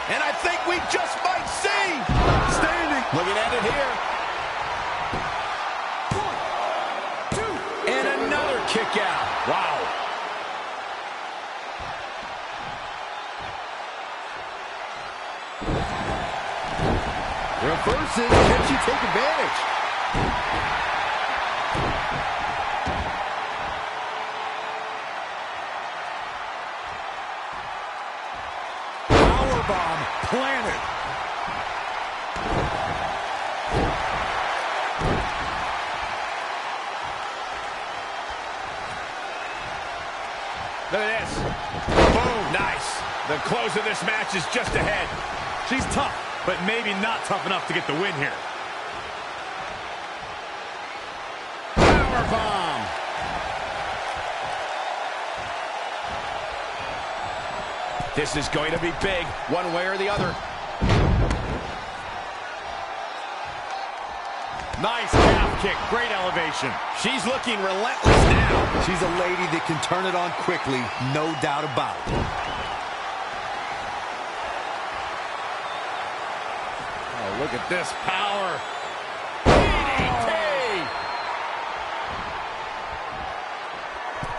And I think we just might see. Standing. Looking at it here. 1, 2. And another kick out. Wow. Reverses. Can she take advantage? Powerbomb planted. Look at this. Boom. Nice. The close of this match is just ahead. She's tough, but maybe not tough enough to get the win here. Powerbomb. This is going to be big, one way or the other. Nice calf kick, great elevation. She's looking relentless now. She's a lady that can turn it on quickly, no doubt about it. Oh, look at this power. DDT!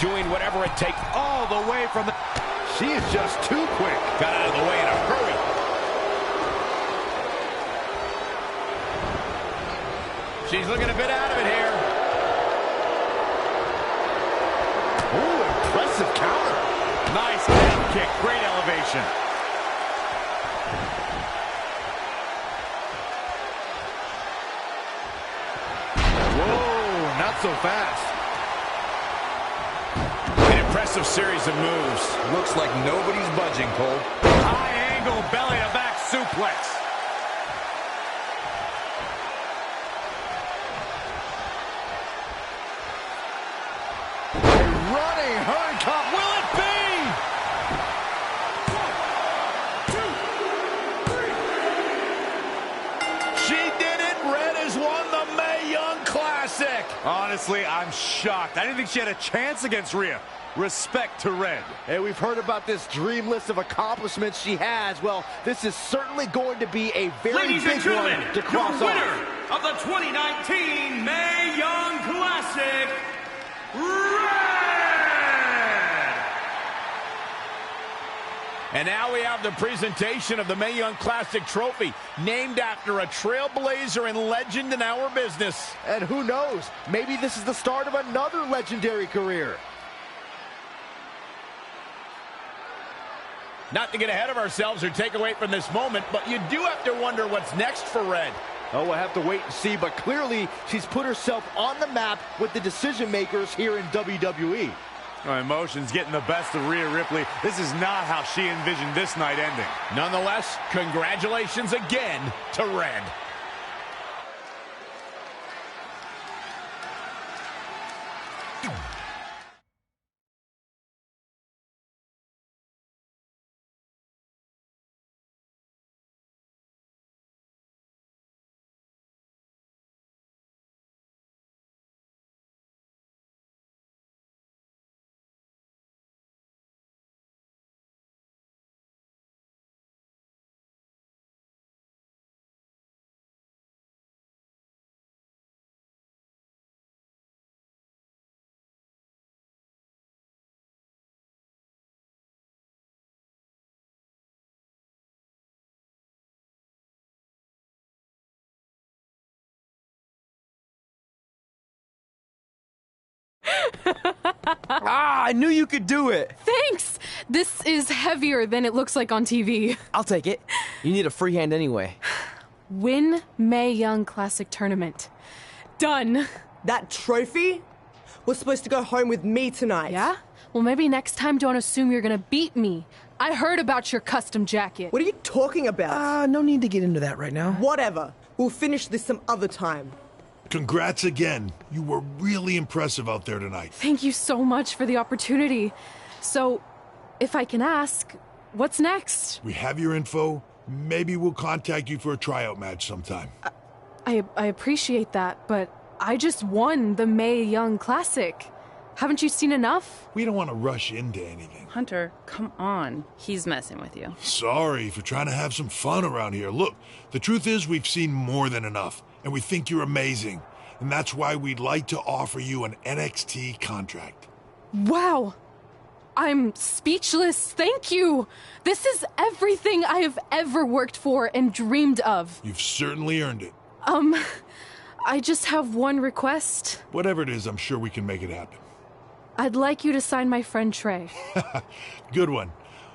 Doing whatever it takes. All the way from the... She is just too quick. Got out of the way in a hurry. She's looking a bit out of it here. Ooh, impressive counter. Nice calf kick, great elevation. Whoa, not so fast. An impressive series of moves. Looks like nobody's budging, Cole. High angle belly to back suplex. Running hurricane. Will it be? 1, 2, 3. She did it. Red has won the Mae Young Classic. Honestly, I'm shocked. I didn't think she had a chance against Rhea. Respect to Red. Hey, we've heard about this dream list of accomplishments she has. Well, this is certainly going to be a very big one to cross your winner off. of the 2019 Mae Young Classic, Red! And now we have the presentation of the Mae Young Classic trophy, named after a trailblazer and legend in our business. And who knows, maybe this is the start of another legendary career. Not to get ahead of ourselves or take away from this moment, but you do have to wonder what's next for Red. Oh, we'll have to wait and see, but clearly she's put herself on the map with the decision makers here in WWE. Oh, emotions getting the best of Rhea Ripley. This is not how she envisioned this night ending. Nonetheless, congratulations again to Red. I knew you could do it. Thanks! This is heavier than it looks like on TV. I'll take it. You need a free hand anyway. Win Mae Young Classic Tournament. Done. That trophy was supposed to go home with me tonight. Yeah? Well, maybe next time don't assume you're gonna beat me. I heard about your custom jacket. What are you talking about? No need to get into that right now. Whatever. We'll finish this some other time. Congrats again. You were really impressive out there tonight. Thank you so much for the opportunity. So, if I can ask, what's next? We have your info. Maybe we'll contact you for a tryout match sometime. I appreciate that, but I just won the Mae Young Classic. Haven't you seen enough? We don't want to rush into anything. Hunter, come on. He's messing with you. Sorry for trying to have some fun around here. Look, the truth is we've seen more than enough, and we think you're amazing. And that's why we'd like to offer you an NXT contract. Wow. I'm speechless. Thank you. This is everything I have ever worked for and dreamed of. You've certainly earned it. I just have one request. Whatever it is, I'm sure we can make it happen. I'd like you to sign my friend Trey. Good one.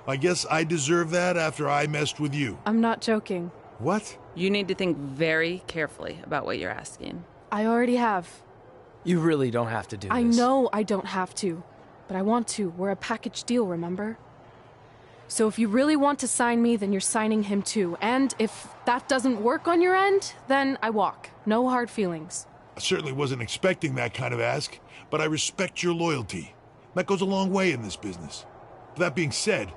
I guess I deserve that after I messed with you. I'm not joking. What? You need to think very carefully about what you're asking. I already have. You really don't have to do this. I know I don't have to, but I want to. We're a package deal, remember? So if you really want to sign me, then you're signing him too. And if that doesn't work on your end, then I walk. No hard feelings. I certainly wasn't expecting that kind of ask, but I respect your loyalty. That goes a long way in this business. That being said,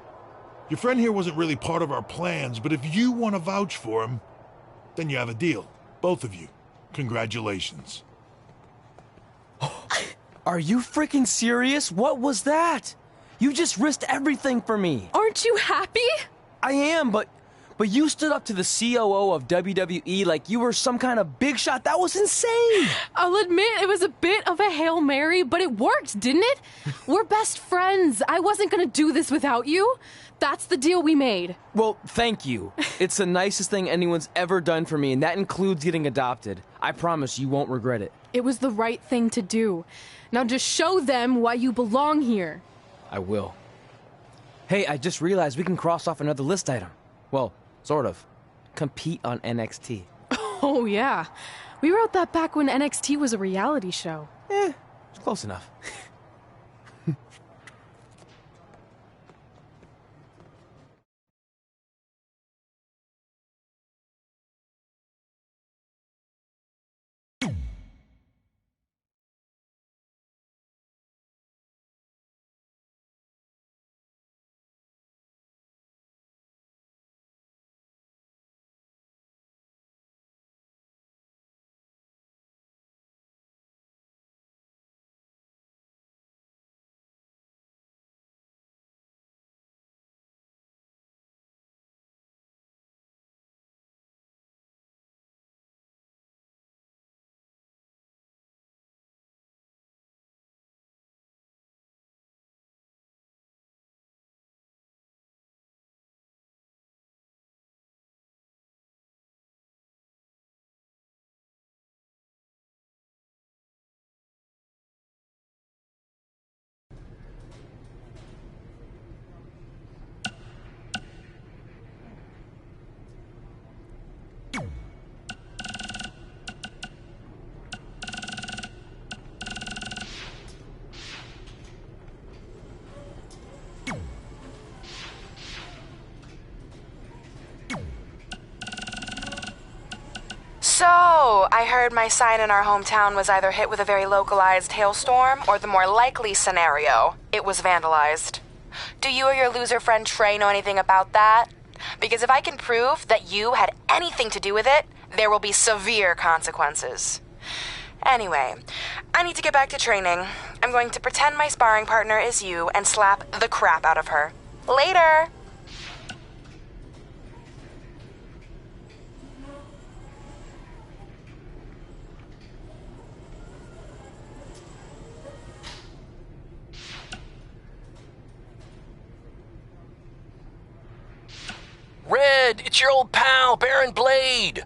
your friend here wasn't really part of our plans, but if you want to vouch for him, then you have a deal. Both of you. Congratulations. Are you freaking serious? What was that? You just risked everything for me. Aren't you happy? I am, but you stood up to the COO of WWE like you were some kind of big shot. That was insane. I'll admit it was a bit of a Hail Mary, but it worked, didn't it? We're best friends. I wasn't gonna do this without you. That's the deal we made. Well, thank you. It's the nicest thing anyone's ever done for me, and that includes getting adopted. I promise you won't regret it. It was the right thing to do. Now just show them why you belong here. I will. Hey, I just realized we can cross off another list item. Well, sort of. Compete on NXT. Oh, yeah. We wrote that back when NXT was a reality show. It's close enough. So, I heard my sign in our hometown was either hit with a very localized hailstorm or the more likely scenario, it was vandalized. Do you or your loser friend Trey know anything about that? Because if I can prove that you had anything to do with it, there will be severe consequences. Anyway, I need to get back to training. I'm going to pretend my sparring partner is you and slap the crap out of her. Later! Red, it's your old pal, Baron Blade.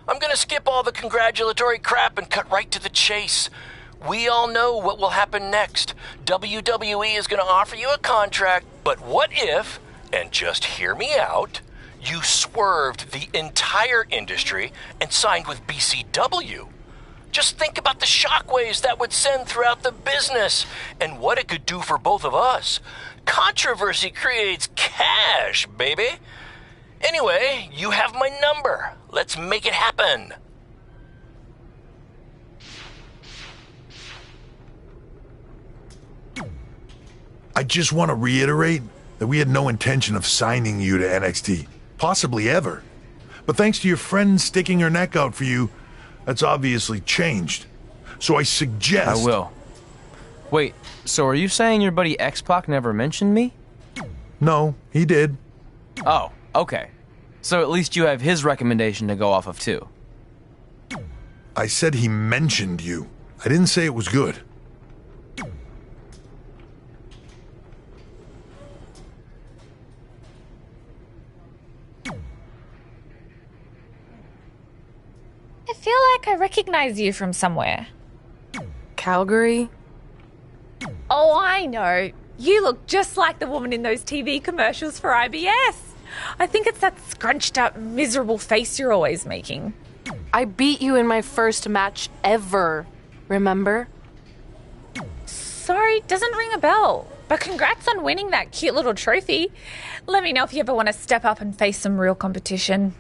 I'm gonna skip all the congratulatory crap and cut right to the chase. We all know what will happen next. WWE is gonna offer you a contract, but what if, and just hear me out, you swerved the entire industry and signed with BCW? Just think about the shockwaves that would send throughout the business and what it could do for both of us. Controversy creates cash, baby. Anyway, you have my number. Let's make it happen. I just want to reiterate that we had no intention of signing you to NXT, possibly ever. But thanks to your friend sticking her neck out for you, that's obviously changed. So I suggest... I will. Wait, so are you saying your buddy X-Pac never mentioned me? No, he did. Oh, okay. So at least you have his recommendation to go off of, too. I said he mentioned you. I didn't say it was good. I feel like I recognize you from somewhere. Calgary? Oh, I know. You look just like the woman in those TV commercials for IBS. I think it's that scrunched up, miserable face you're always making. I beat you in my first match ever, remember? Sorry, doesn't ring a bell. But congrats on winning that cute little trophy. Let me know if you ever want to step up and face some real competition.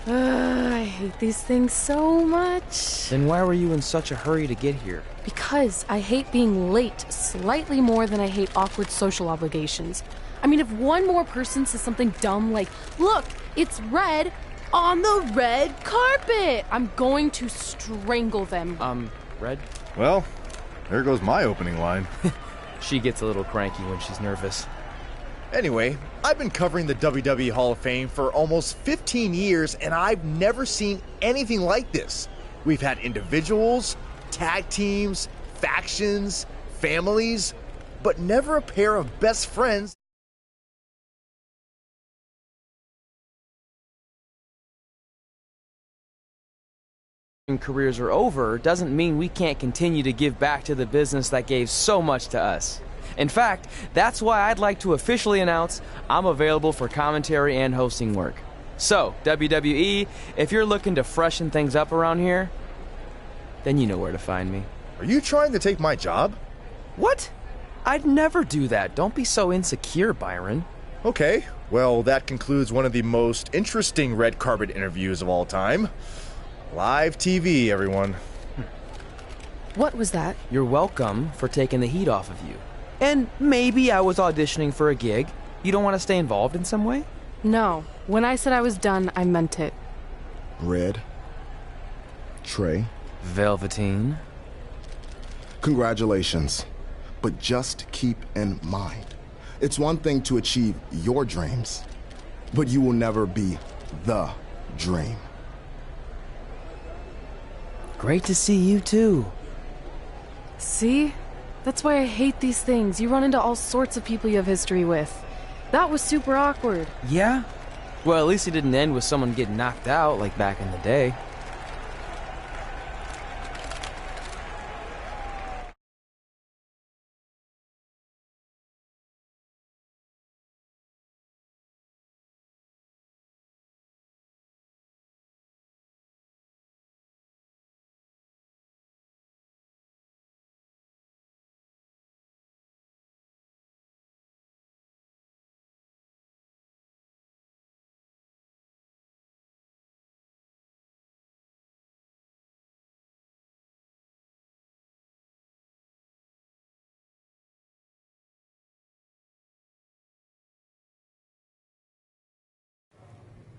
I hate these things so much. Then why were you in such a hurry to get here? Because I hate being late slightly more than I hate awkward social obligations. I mean, if one more person says something dumb like, "Look, it's red on the red carpet," I'm going to strangle them. Red? Well, there goes my opening line. She gets a little cranky when she's nervous. Anyway, I've been covering the WWE Hall of Fame for almost 15 years, and I've never seen anything like this. We've had individuals, tag teams, factions, families, but never a pair of best friends careers are over doesn't mean we can't continue to give back to the business that gave so much to us. In fact, that's why I'd like to officially announce I'm available for commentary and hosting work. So, WWE, if you're looking to freshen things up around here, then you know where to find me. Are you trying to take my job? What? I'd never do that. Don't be so insecure, Byron. Okay, well, that concludes one of the most interesting red carpet interviews of all time. Live TV, everyone. What was that? You're welcome for taking the heat off of you. And maybe I was auditioning for a gig. You don't want to stay involved in some way? No. When I said I was done, I meant it. Red. Trey. Velveteen. Congratulations. But just keep in mind, it's one thing to achieve your dreams, but you will never be the dream. Great to see you too. See? That's why I hate these things. You run into all sorts of people you have history with. That was super awkward. Yeah? Well, at least it didn't end with someone getting knocked out like back in the day.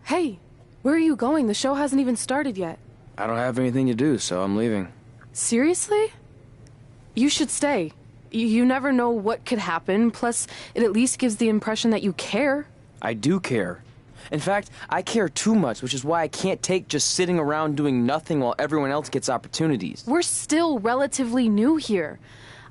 Hey, where are you going? The show hasn't even started yet. I don't have anything to do, so I'm leaving. Seriously? You should stay. You never know what could happen, plus it at least gives the impression that you care. I do care. In fact, I care too much, which is why I can't take just sitting around doing nothing while everyone else gets opportunities. We're still relatively new here.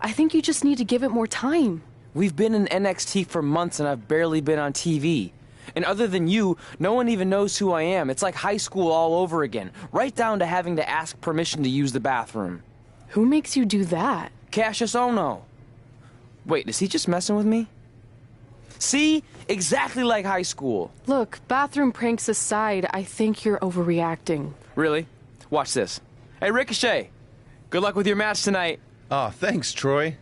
I think you just need to give it more time. We've been in NXT for months and I've barely been on TV. And other than you, no one even knows who I am. It's like high school all over again, right down to having to ask permission to use the bathroom. Who makes you do that? Cassius Ohno. Wait, is he just messing with me? See? Exactly like high school. Look, bathroom pranks aside, I think you're overreacting. Really? Watch this. Hey, Ricochet. Good luck with your match tonight. Aw, thanks, Troy.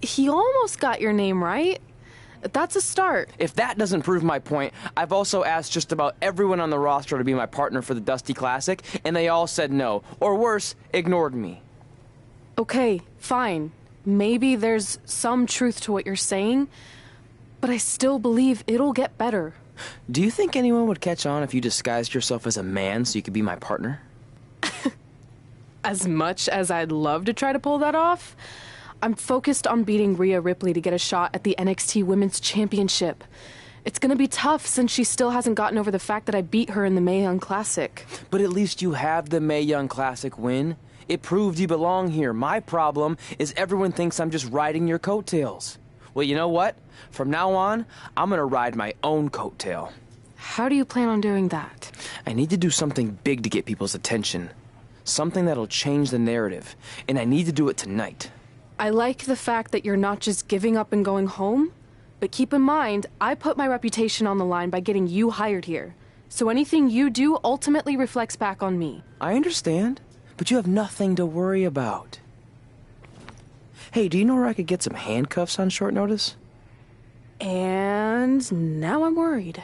He almost got your name right. That's a start. If that doesn't prove my point, I've also asked just about everyone on the roster to be my partner for the Dusty Classic, and they all said no. Or worse, ignored me. Okay, fine. Maybe there's some truth to what you're saying, but I still believe it'll get better. Do you think anyone would catch on if you disguised yourself as a man so you could be my partner? As much as I'd love to try to pull that off, I'm focused on beating Rhea Ripley to get a shot at the NXT Women's Championship. It's gonna be tough since she still hasn't gotten over the fact that I beat her in the Mae Young Classic. But at least you have the Mae Young Classic win. It proved you belong here. My problem is everyone thinks I'm just riding your coattails. Well, you know what? From now on, I'm gonna ride my own coattail. How do you plan on doing that? I need to do something big to get people's attention. Something that'll change the narrative. And I need to do it tonight. I like the fact that you're not just giving up and going home, but keep in mind, I put my reputation on the line by getting you hired here. So anything you do ultimately reflects back on me. I understand, but you have nothing to worry about. Hey, do you know where I could get some handcuffs on short notice? And now I'm worried.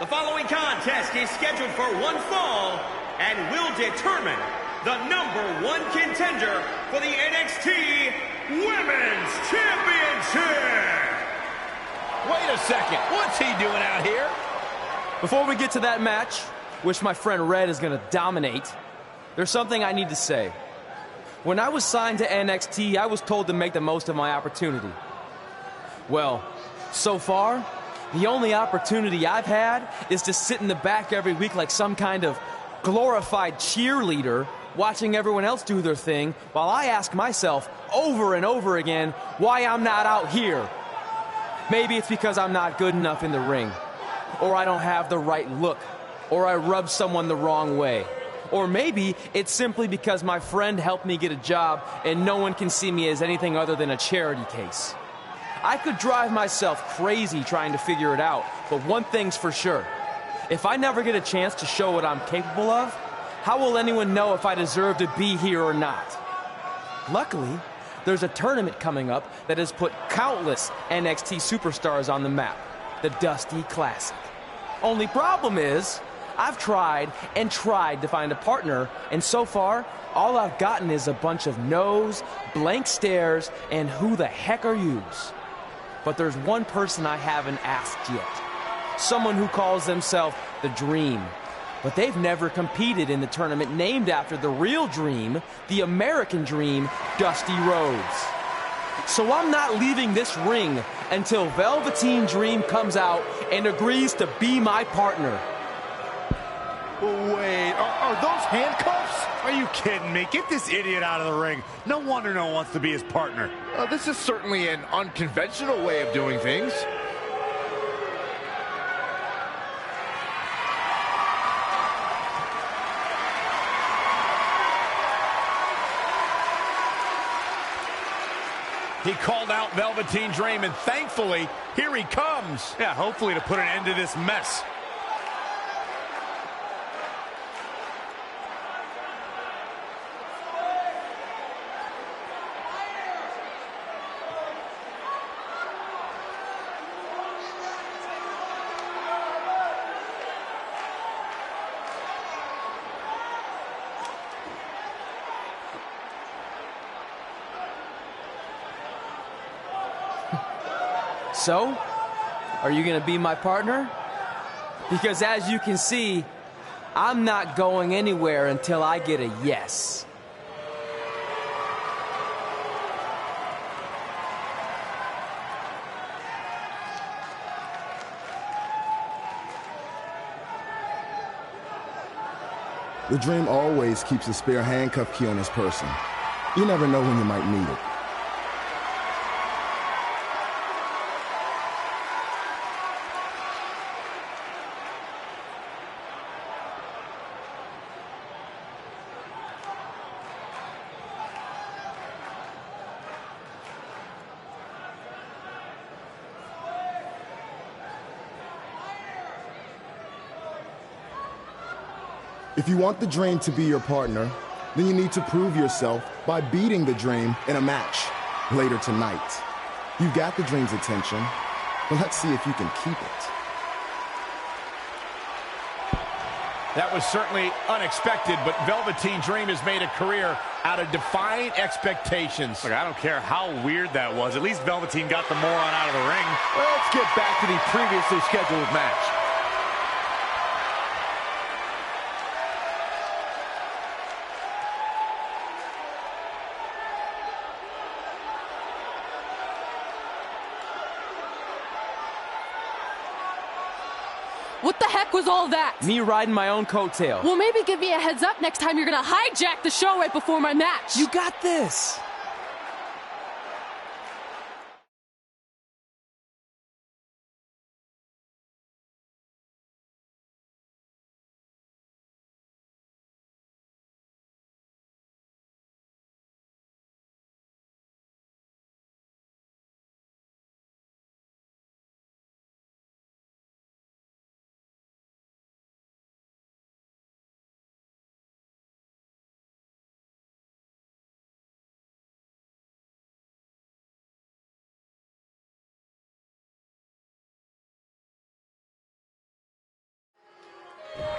The following contest is scheduled for one fall and will determine the #1 contender for the NXT Women's Championship. Wait a second. What's he doing out here? Before we get to that match, which my friend Red is going to dominate, there's something I need to say. When I was signed to NXT, I was told to make the most of my opportunity. Well, so far, the only opportunity I've had is to sit in the back every week like some kind of glorified cheerleader, watching everyone else do their thing, while I ask myself over and over again why I'm not out here. Maybe it's because I'm not good enough in the ring, or I don't have the right look, or I rub someone the wrong way. Or maybe it's simply because my friend helped me get a job and no one can see me as anything other than a charity case. I could drive myself crazy trying to figure it out, but one thing's for sure. If I never get a chance to show what I'm capable of, how will anyone know if I deserve to be here or not? Luckily, there's a tournament coming up that has put countless NXT superstars on the map, the Dusty Classic. Only problem is, I've tried and tried to find a partner, and so far, all I've gotten is a bunch of no's, blank stares, and who the heck are yous? But there's one person I haven't asked yet. Someone who calls themselves the Dream. But they've never competed in the tournament named after the real Dream, the American Dream, Dusty Rhodes. So I'm not leaving this ring until Velveteen Dream comes out and agrees to be my partner. Wait, are those handcuffs? Are you kidding me? Get this idiot out of the ring. No wonder no one wants to be his partner. This is certainly an unconventional way of doing things. He called out Velveteen Dream, and thankfully, here he comes. Yeah, hopefully to put an end to this mess. So, are you going to be my partner? Because as you can see, I'm not going anywhere until I get a yes. The Dream always keeps a spare handcuff key on his person. You never know when you might need it. If you want the Dream to be your partner, then you need to prove yourself by beating the Dream in a match later tonight. You got the Dream's attention, but let's see if you can keep it. That was certainly unexpected, but Velveteen Dream has made a career out of defying expectations. Look, I don't care how weird that was. At least Velveteen got the moron out of the ring. Well, let's get back to the previously scheduled match. What the heck was all that? Me riding my own coattail. Well, maybe give me a heads up next time you're gonna hijack the show right before my match. You got this.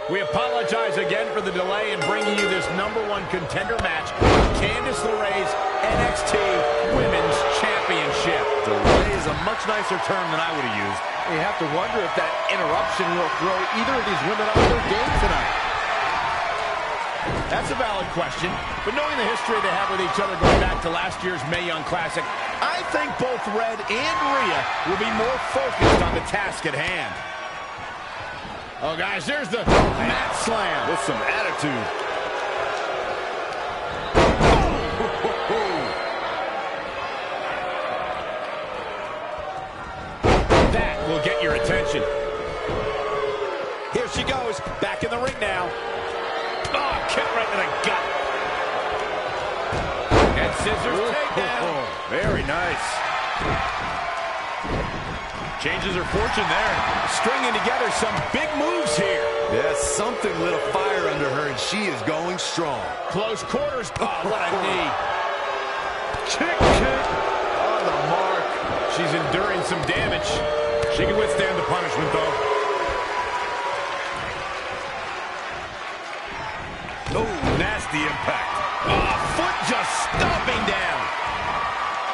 We apologize again for the delay in bringing you this #1 contender match, Candice LeRae's NXT Women's Championship. Delay is a much nicer term than I would have used. You have to wonder if that interruption will throw either of these women off their game tonight. That's a valid question, but knowing the history they have with each other going back to last year's Mae Young Classic, I think both Red and Rhea will be more focused on the task at hand. Oh, guys, there's the mat slam. With some attitude. That will get your attention. Here she goes, back in the ring now. Oh, kick right to the gut. And scissors takedown. Very nice. Changes her fortune there. Stringing together some big moves here. Yes, something lit a fire under her, and she is going strong. Close quarters. Oh, what a knee. Kick on the mark. She's enduring some damage. She can withstand the punishment, though. Oh, nasty impact. Oh, foot just stomping down.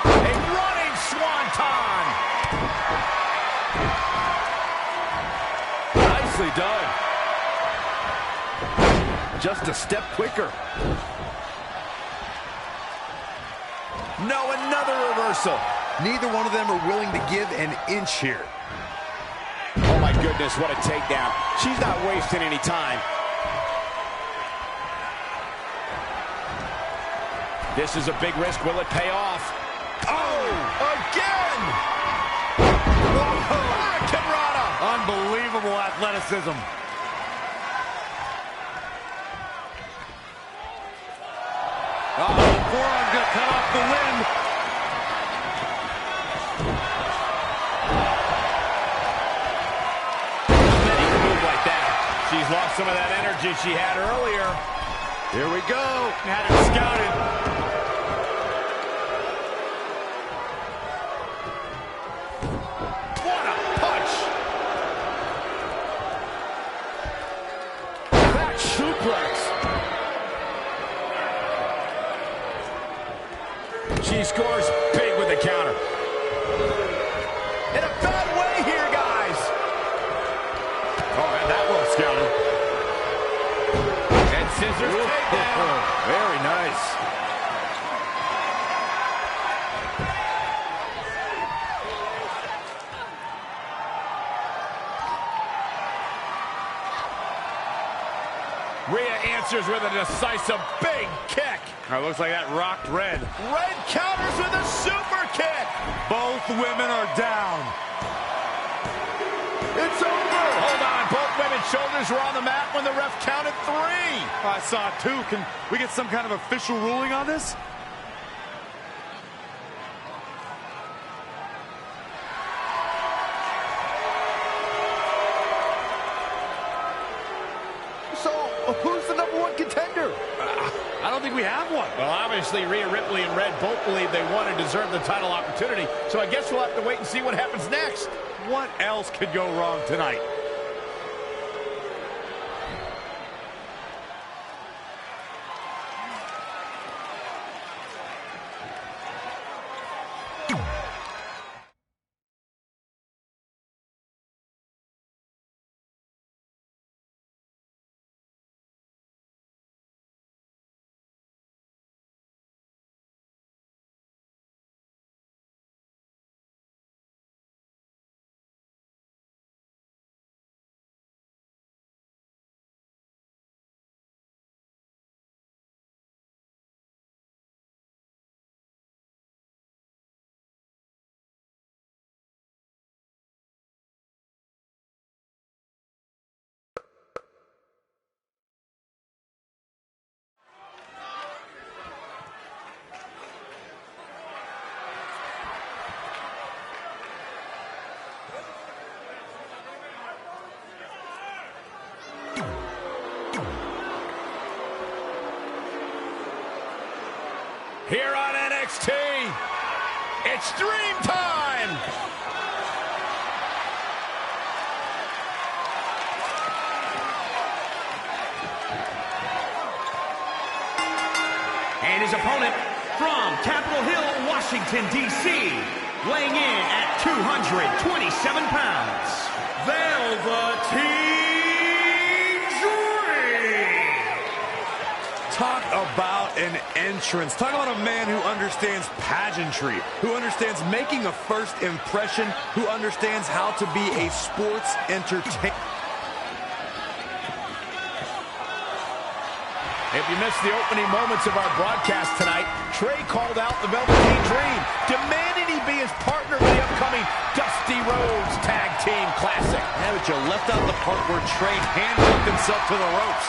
A running swanton. Nicely done. Just a step quicker. No, another reversal. Neither one of them are willing to give an inch here. Oh, my goodness, what a takedown. She's not wasting any time. This is a big risk. Will it pay off? Oh, again! Hurricane Rana! Unbelievable athleticism. Forearm's gonna cut off the wind. Many can move like that. She's lost some of that energy she had earlier. Here we go. Had it scouted. She scores big with the counter. In a bad way here, guys. Oh, and that well scouted. And scissors takedown. Very nice. Rhea answers with a decisive big kick. Looks like that rocked Red. Red counters with a super kick. Both women are down. It's over. Hold on. Both women's shoulders were on the mat when the ref counted 3. I saw 2. Can we get some kind of official ruling on this? So, who's the #1 contender? I don't think we have one. Well, obviously, Rhea Ripley and Red both believe they won and deserve the title opportunity, so I guess we'll have to wait and see what happens next. What else could go wrong tonight? Here on NXT, it's Dream Time! And his opponent from Capitol Hill, Washington, D.C., weighing in at 227 pounds, Velveteen Dream. Talk about an entrance. Talk about a man who understands pageantry, who understands making a first impression, who understands how to be a sports entertainer. If you missed the opening moments of our broadcast tonight, Trey called out the Velveteen Dream, demanding he be his partner in the upcoming Dusty Rhodes Tag Team Classic. Yeah, but you left out the part where Trey handcuffed himself to the ropes.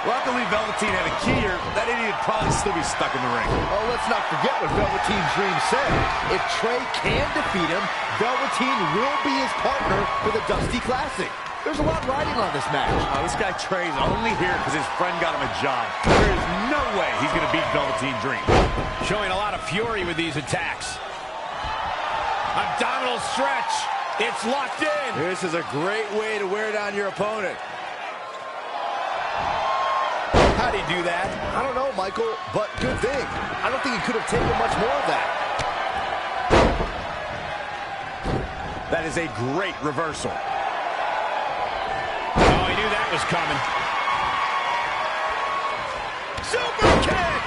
Luckily, Velveteen had a key here. That idiot would probably still be stuck in the ring. Oh, let's not forget what Velveteen Dream said. If Trey can defeat him, Velveteen will be his partner for the Dusty Classic. There's a lot riding on this match. This guy Trey's only here because his friend got him a job. There is no way he's going to beat Velveteen Dream. Showing a lot of fury with these attacks. Abdominal stretch. It's locked in. This is a great way to wear down your opponent. How'd he do that? I don't know, Michael, but good thing. I don't think he could have taken much more of that. That is a great reversal. Oh, he knew that was coming. Super kick!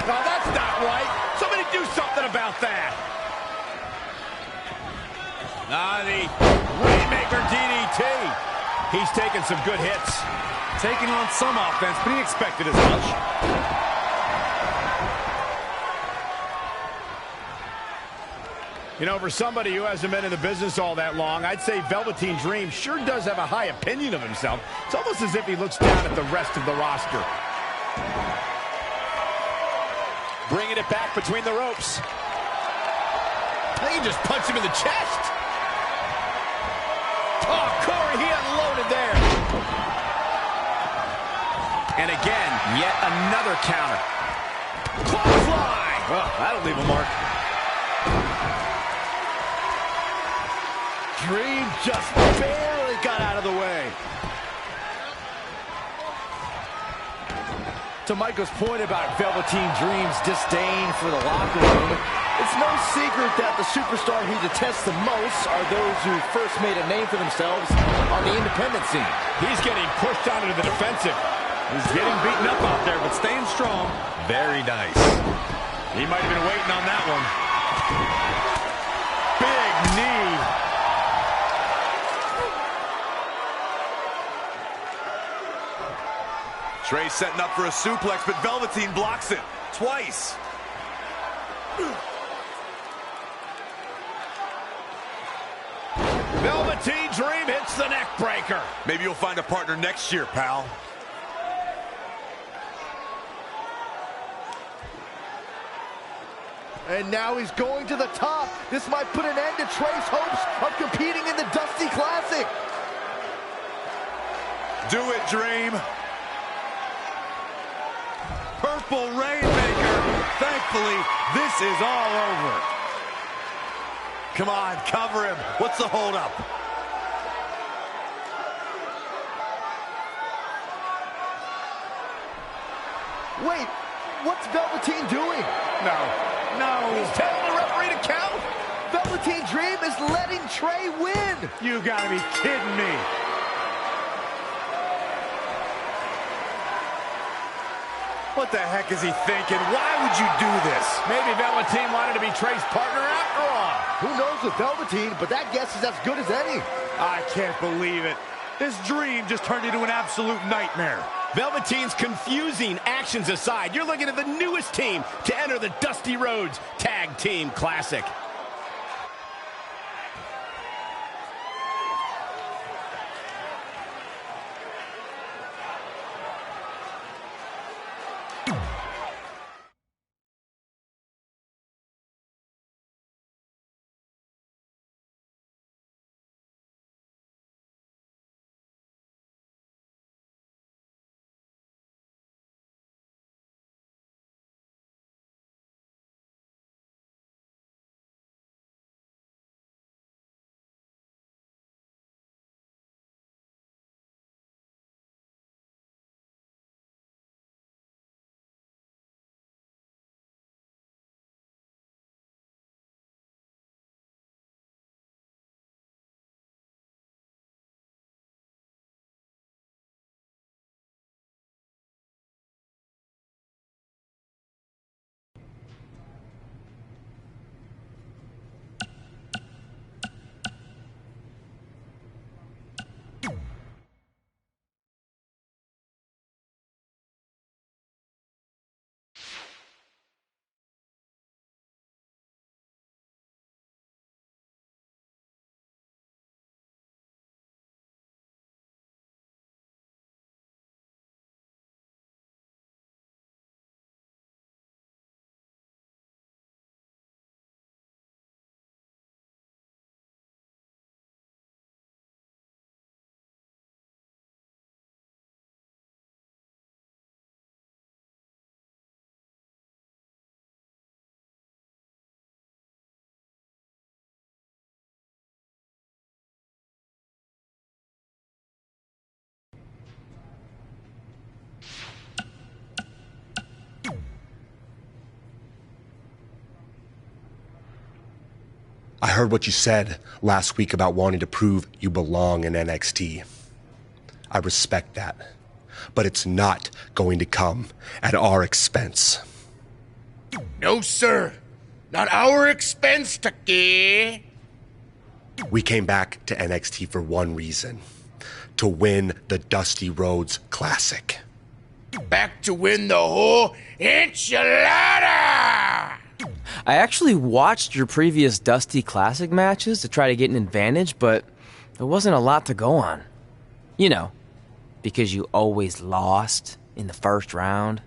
No, that's not right. Somebody do something about that. The Rainmaker DDT. He's taking some good hits. Taking on some offense, but he expected as much. You know, for somebody who hasn't been in the business all that long, I'd say Velveteen Dream sure does have a high opinion of himself. It's almost as if he looks down at the rest of the roster. Bringing it back between the ropes. I think he just punched him in the chest. Oh, Corey, he unloaded there. And again, yet another counter. Clothesline! Well, that'll leave a mark. Dream just barely got out of the way. To Michael's point about Velveteen Dream's disdain for the locker room, it's no secret that the superstar he detests the most are those who first made a name for themselves on the independent scene. He's getting pushed onto the defensive. He's getting beaten up out there, but staying strong. Very nice. He might have been waiting on that one. Big knee. Trey setting up for a suplex, but Velveteen blocks it twice. Velveteen Dream hits the neck breaker. Maybe you'll find a partner next year, pal. And now he's going to the top. This might put an end to Trey's hopes of competing in the Dusty Classic. Do it, Dream. Purple Rainmaker. Thankfully, this is all over. Come on, cover him. What's the holdup? Wait, what's Velveteen doing? No. He's telling the referee to count. Velveteen Dream is letting Trey win. You gotta be kidding me. What the heck is he thinking? Why would you do this? Maybe Velveteen wanted to be Trey's partner after all. Who knows with Velveteen, but that guess is as good as any. I can't believe it. This dream just turned into an absolute nightmare. Velveteen's confusing actions aside, you're looking at the newest team to enter the Dusty Rhodes Tag Team Classic. I heard what you said last week about wanting to prove you belong in NXT. I respect that. But it's not going to come at our expense. No, sir. Not our expense, Taki. We came back to NXT for one reason. To win the Dusty Rhodes Classic. Back to win the whole enchilada! I actually watched your previous Dusty Classic matches to try to get an advantage, but there wasn't a lot to go on. You know, because you always lost in the first round.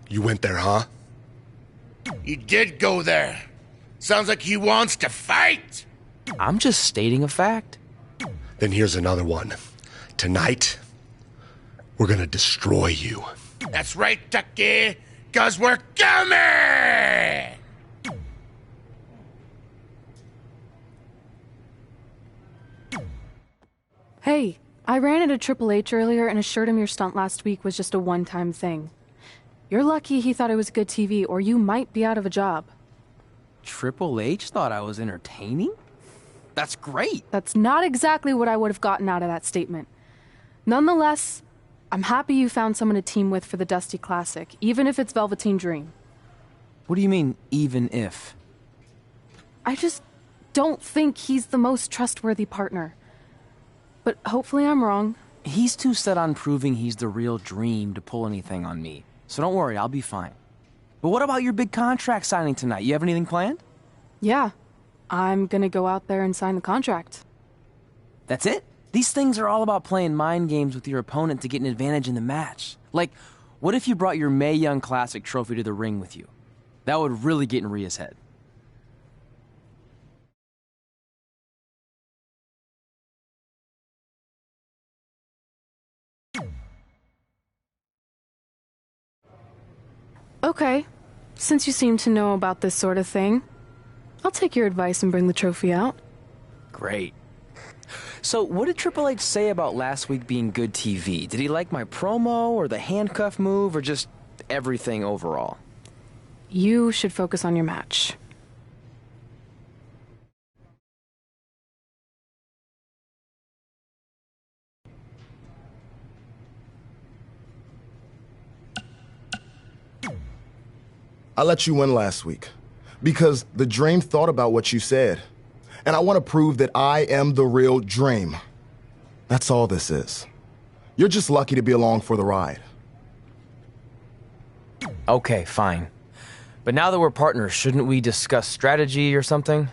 You went there, huh? He did go there. Sounds like he wants to fight. I'm just stating a fact. Then here's another one. Tonight, we're gonna destroy you. That's right, Taki, 'cause we're coming! Hey, I ran into Triple H earlier and assured him your stunt last week was just a one-time thing. You're lucky he thought it was good TV, or you might be out of a job. Triple H thought I was entertaining? That's great. That's not exactly what I would have gotten out of that statement. Nonetheless, I'm happy you found someone to team with for the Dusty Classic, even if it's Velveteen Dream. What do you mean, even if? I just don't think he's the most trustworthy partner. But hopefully I'm wrong. He's too set on proving he's the real Dream to pull anything on me. So don't worry, I'll be fine. But what about your big contract signing tonight? You have anything planned? Yeah, I'm gonna go out there and sign the contract. That's it? These things are all about playing mind games with your opponent to get an advantage in the match. Like, what if you brought your Mae Young Classic trophy to the ring with you? That would really get in Rhea's head. Okay, since you seem to know about this sort of thing, I'll take your advice and bring the trophy out. Great. So, what did Triple H say about last week being good TV? Did he like my promo, or the handcuff move, or just everything overall? You should focus on your match. I let you win last week because the Dream thought about what you said. And I want to prove that I am the real Dream. That's all this is. You're just lucky to be along for the ride. Okay, fine. But now that we're partners, shouldn't we discuss strategy or something?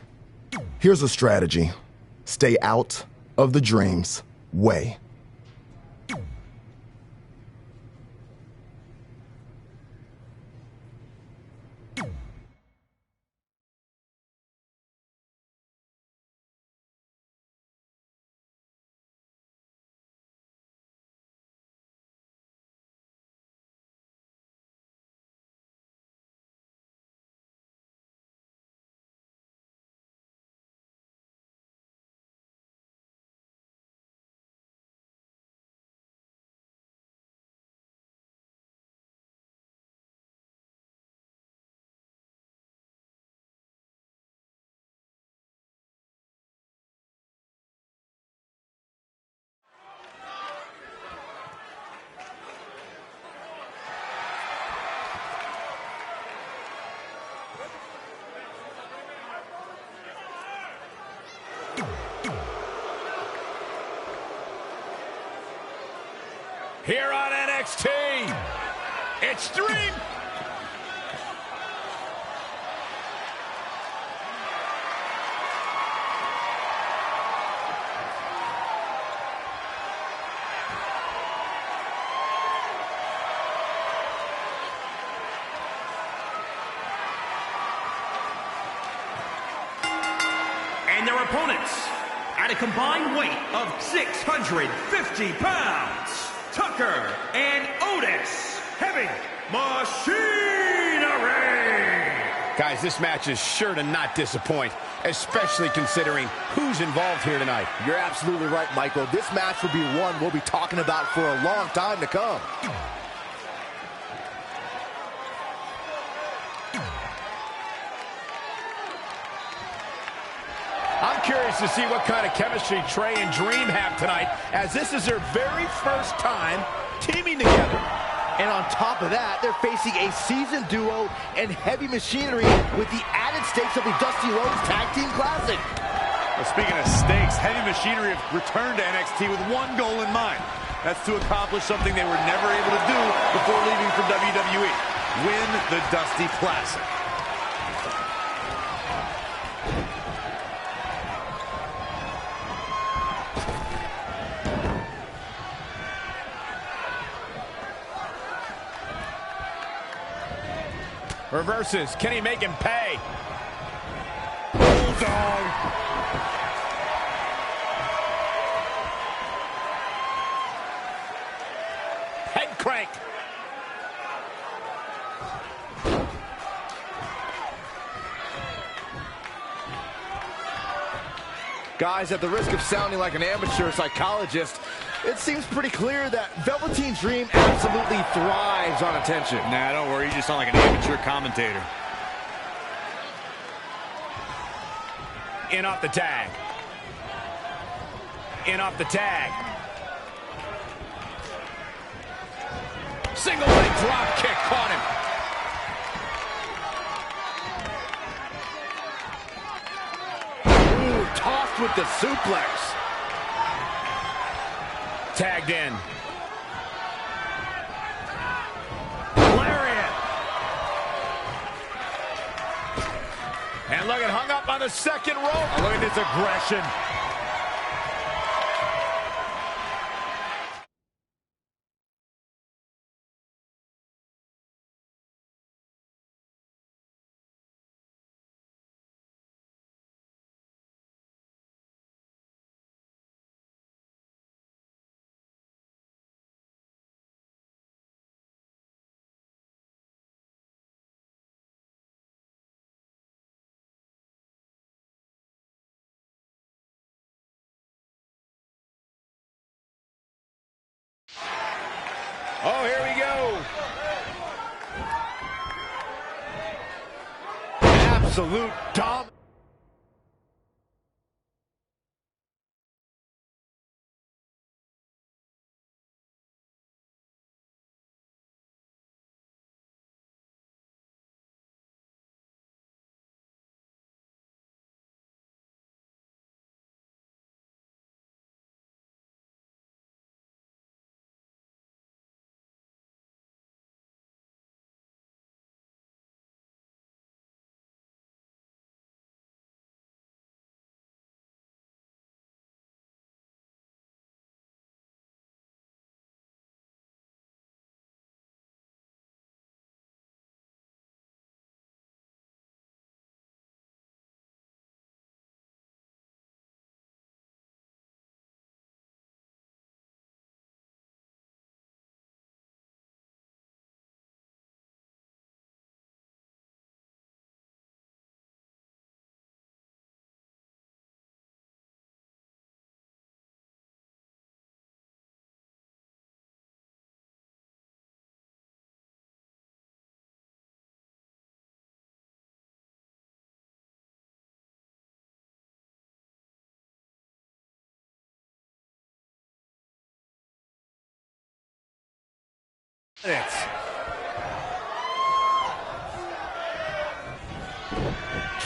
Here's a strategy. Stay out of the Dream's way. Here on NXT, it's Dream. And their opponents, at a combined weight of 650 pounds, Tucker and Otis, heavy machinery. Guys, this match is sure to not disappoint, especially considering who's involved here tonight. You're absolutely right, Michael. This match will be one we'll be talking about for a long time to come. curious to see what kind of chemistry Trey and Dream have tonight, as this is their very first time teaming together. And on top of that, they're facing a seasoned duo and heavy machinery with the added stakes of the Dusty Rhodes Tag Team Classic. Well, speaking of stakes, Heavy Machinery have returned to NXT with one goal in mind. That's to accomplish something they were never able to do before leaving for WWE. Win the Dusty Classic. Reverses. Can he make him pay? Bulldog. Head crank. Guys, at the risk of sounding like an amateur psychologist, it seems pretty clear that Velveteen Dream absolutely thrives on attention. Nah, don't worry. You just sound like an amateur commentator. In off the tag. In off the tag. Single leg drop kick caught him. Ooh, tossed with the suplex. Tagged in. Lariat. And look at hung up on the second rope. Oh, look at this aggression. Oh, here we go. Absolute dominance.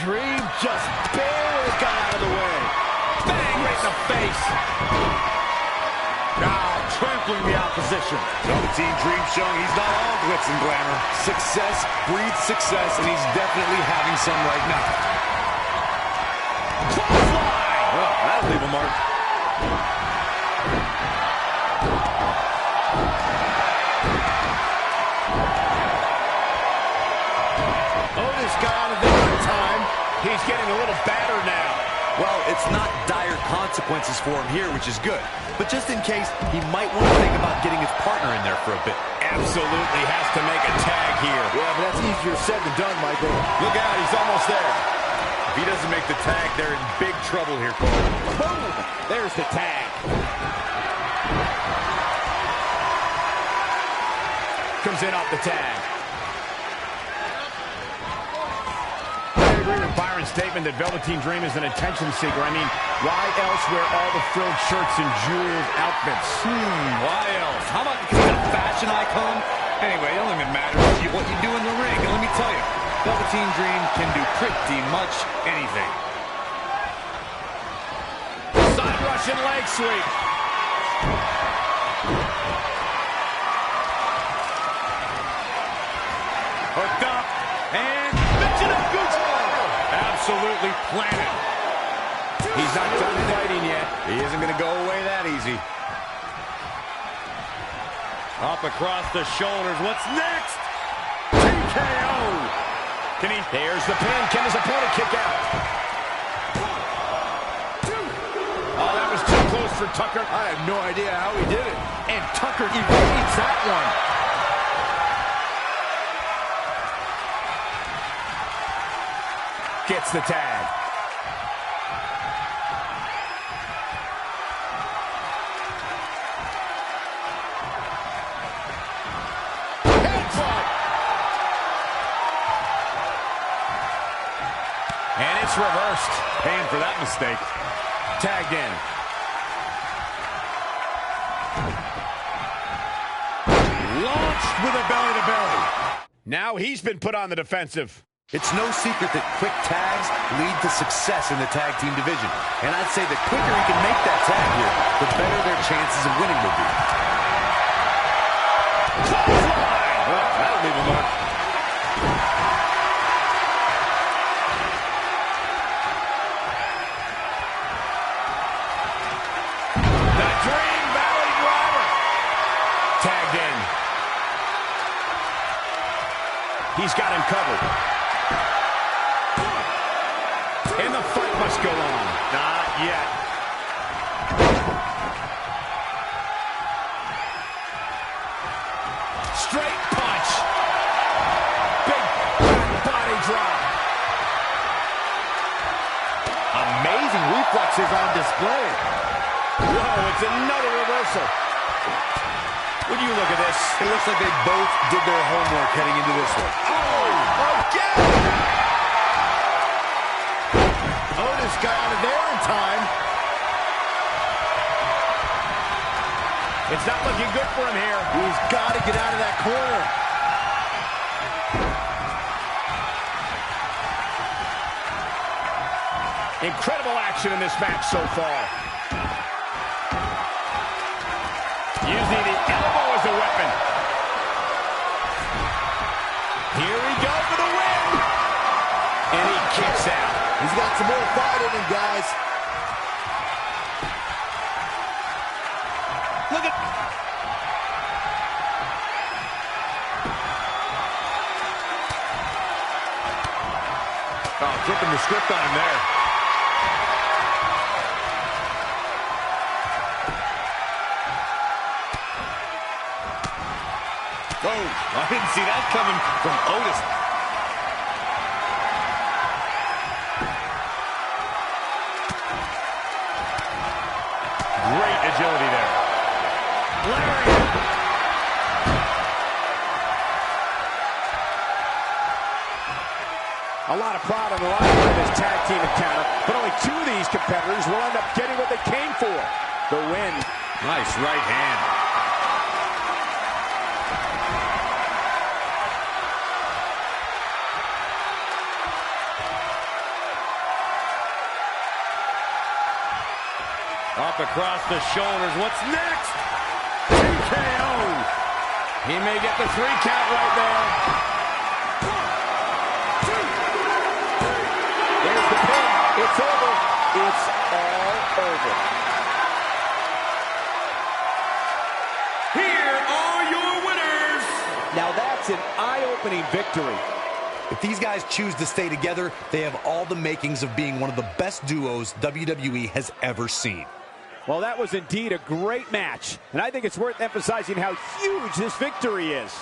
Dream just barely got out of the way. Bang, right in the face. Now trampling the opposition. Velveteen Dream showing he's not all glitz and glamour. Success breeds success, and he's definitely having some right now. Clothesline! Well, that'll leave a mark. Otis got out of there in time. He's getting a little battered now. Well, it's not dire consequences for him here, which is good. But just in case, he might want to think about getting his partner in there for a bit. Absolutely has to make a tag here. Yeah, but that's easier said than done, Michael. Look out, he's almost there. If he doesn't make the tag, they're in big trouble here, Cole. Boom! There's the tag. Comes in off the tag. I agree with Byron. Byron's statement that Velveteen Dream is an attention seeker. I mean, why else wear all the frilled shirts and jeweled outfits? Why else? How about because he's a fashion icon? Anyway, it don't even matter what you do in the ring. And let me tell you, Velveteen Dream can do pretty much anything. Side Russian leg sweep. Hooked up. And absolutely planted. He's not done fighting yet. He isn't going to go away that easy. Up across the shoulders. What's next? TKO. Can he? There's the pin. Can his opponent kick out? Oh, that was too close for Tucker. I have no idea how he did it. And Tucker evades that one. Gets the tag. Headbutt. And it's reversed. Paying for that mistake. Tagged in. Launched with a belly-to-belly. Now he's been put on the defensive. It's no secret that quick tags lead to success in the tag team division. And I'd say the quicker he can make that tag here, the better their chances of winning will be. Well, that'll leave a mark. The Dream Valley Driver. Tagged in. He's got him covered. And the fight must go on. Not yet. Straight punch. Big body drop. Amazing reflexes on display. Whoa, it's another reversal. When you look at this, it looks like they both did their homework heading into this one. Oh, again! Otis got out of there in time. It's not looking good for him here. He's got to get out of that corner. Incredible action in this match so far. Using the elbow as a weapon. Here we go for the win. And he kicks out. He's got some more fight in him, guys. Look at... Oh, flipping the script on him there. Oh, I didn't see that coming from Otis. Great agility there. Lariat. A lot of pride on the line for this tag team encounter, but only two of these competitors will end up getting what they came for, the win. Nice right hand. Up across the shoulders. What's next? TKO. He may get the 3 count right there. 1, 2, 3. There's the pin. It's over. It's all over. Here are your winners. Now that's an eye-opening victory. If these guys choose to stay together, they have all the makings of being one of the best duos WWE has ever seen. Well, that was indeed a great match, and I think it's worth emphasizing how huge this victory is.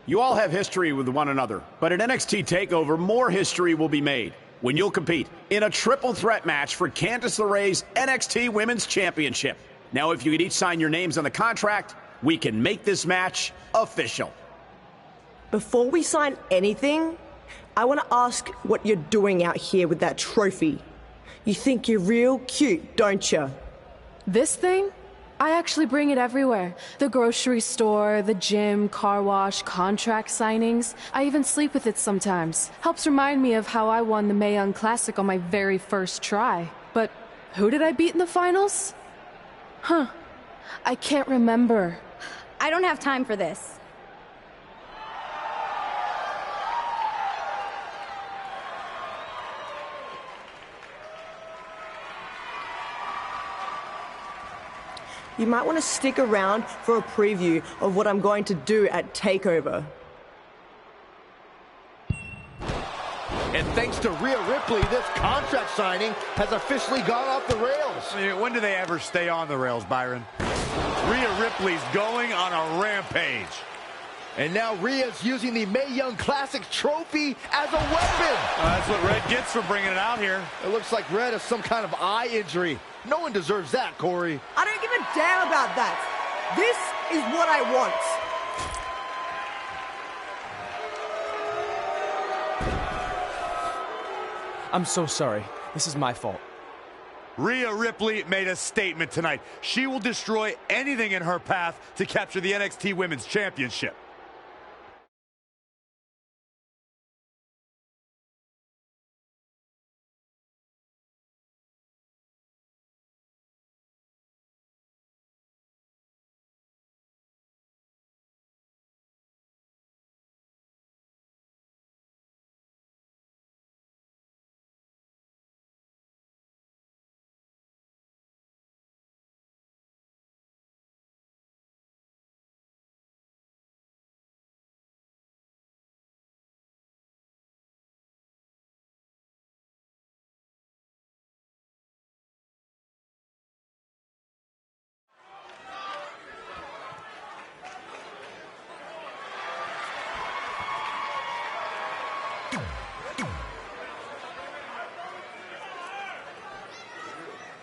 You all have history with one another, but at NXT TakeOver, more history will be made when you'll compete in a triple threat match for Candice LeRae's NXT Women's Championship. Now, if you could each sign your names on the contract, we can make this match official. Before we sign anything, I want to ask what you're doing out here with that trophy. You think you're real cute, don't you? This thing? I actually bring it everywhere. The grocery store, the gym, car wash, contract signings. I even sleep with it sometimes. Helps remind me of how I won the Mae Young Classic on my very first try. But who did I beat in the finals? Huh. I can't remember. I don't have time for this. You might want to stick around for a preview of what I'm going to do at TakeOver. And thanks to Rhea Ripley, this contract signing has officially gone off the rails. I mean, when do they ever stay on the rails, Byron? Rhea Ripley's going on a rampage. And now Rhea's using the Mae Young Classic trophy as a weapon. That's what Red gets for bringing it out here. It looks like Red has some kind of eye injury. No one deserves that, Corey. I don't give a damn about that. This is what I want. I'm so sorry. This is my fault. Rhea Ripley made a statement tonight. She will destroy anything in her path to capture the NXT Women's Championship.